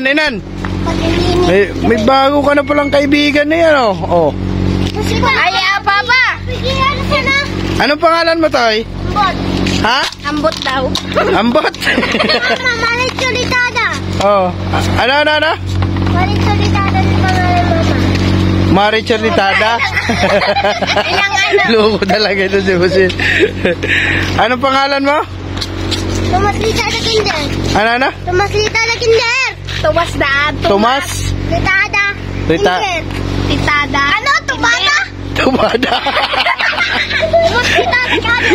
Inan. May bago ka na palang kaibigan na yan, oh. Oh. Ay, Papa. Anong pangalan mo, Toy? Ambot. Ha? Ambot daw. Ambot? Mama, Marichulitada. Oh. Ano? Marichulitada ni pangalan, Mama. Marichulitada? Ilang ano? Loko talaga ito si Jose. Anong pangalan mo? Tomaslitada Kinder. Ano? Tomaslitada Kinder. Tomas. Litada. Kinder. Litada. Ano? Tupada? Tupada.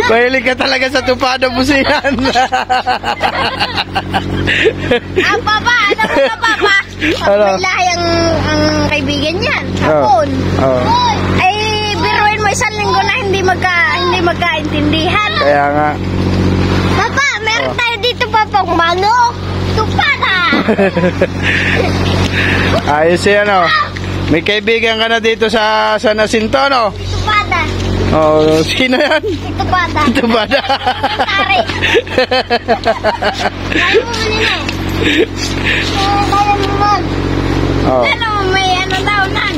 Mahilig ka talaga sa tupada, businan. Papa, ano mo Papa? Lahi ang kaibigan niyan. Hapon. Ay, biruin mo isang linggo na hindi magkaintindihan. Kaya nga. Papa, meron tayo dito Papang manok. Tupada. Ayos yan, oh. May kaibigan ka na dito sa San Jacinto, no? Tupada. Oh, sino yan? Tupada. Tupada. Tari. Kaya mo muna na. Kaya mo man. Oh. Ano, may ano daw nan?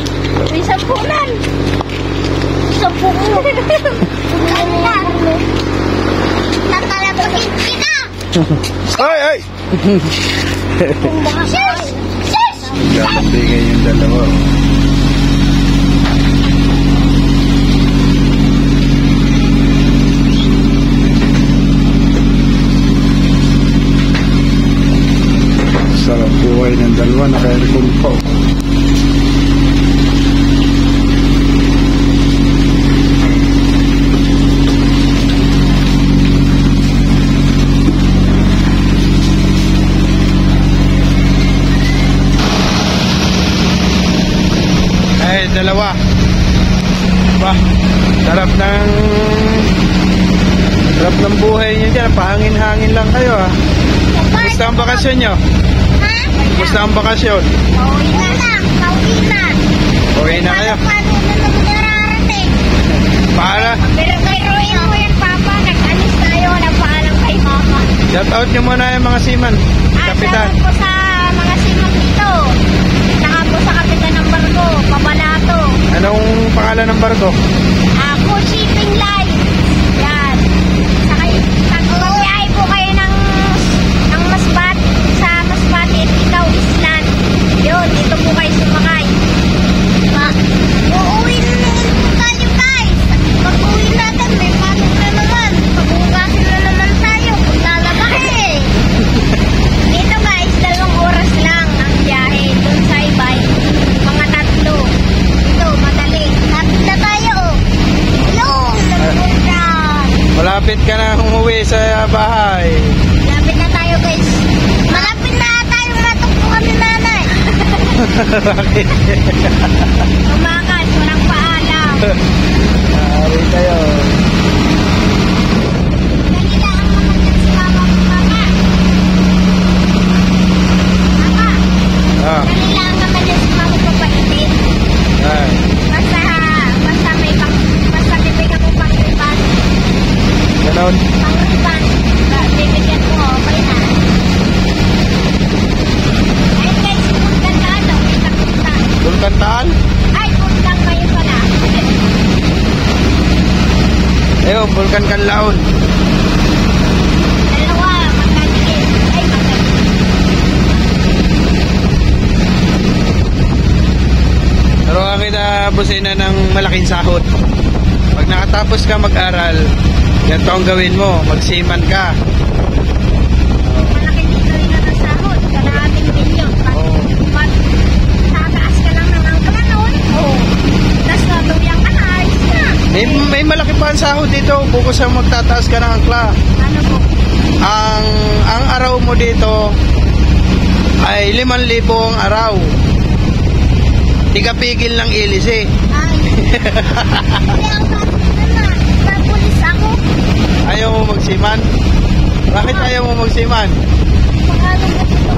May sampunan. Sampunan. Natalapagin kita. Ay! Sus! Kapabigay yung dalawa. Sarap buhay ng dalawa, naka-aircon po. Dalawa. Bah, sarap ng buhay niyo dyan. Pahangin-hangin lang kayo, ha. Gusto ang bakasyon nyo? Ha? Gusto ang bakasyon? Pauwi na lang. Pauwi na. Pauwi na kayo? Paano na nararating? Para? Pero kay Roy mo yan, Papa. Nag-alis tayo. Nagpaalam kay Mama. Shout out nyo muna yung mga seaman. Kapitan. Shout out po sa mga seaman dito. Saka po sa kapitan ng barko. Pabalato. Anong pangalan ng barko? Ako, Shipping Line. Yan. Saka magbiyahe po kayo ng Masbat. Sa Masbat, ikaw, Island. Yun, dito po kayo sumakay. Uuwi na naman po tayo, guys. Pag-uwi natin, may pasok na naman. Pag-ugasin na naman tayo. Kung lalabahin. Dito, guys, 2 oras lang ang biyahe. Doon sa Ibay, mga 3. Ito, madali. Lapit na tayo. Hello, napunta. Malapit ka na umuwi sa bahay. Malapit na tayo, guys. Malapit na tayo matukpukan ni nanay. Bakit? Tumakas, walang paalam. Ari kayo. Kanila ang naman si Mama mo, Mama. Mama, Ah. kanila ang naman si Mama mo papainit. Ay. Basta bibigyan mo pang-riban. Ganon. Pang-riban. Bibigyan mo, okay na. Ayun guys, puntan na ano, punta. Bulkantaan? Ay, puntan kayo pala. Ayun, Bulkan Kanlaon. Dalawa, magkaliit. Ay, magkaliit. Pero kita busina ng malaking sahod. Pag nakatapos ka mag-aral, ganito ang gawin mo, magsiman ka. Malaki dito rin ang sahod. Kalahating milyon. Pag tataas ka lang ng angkla noon, tapos natuyang ka na, ayos na. May malaki pa ang sahod dito, bukod sa magtataas ka ng angkla. Ano po? Ang araw mo dito ay 5,000 ang araw. Tigapigil ng ilis eh. Ay. Hindi ang pulis ako. Ayaw mo magsiman? Bakit ayaw mo magsiman? Paano ba ito?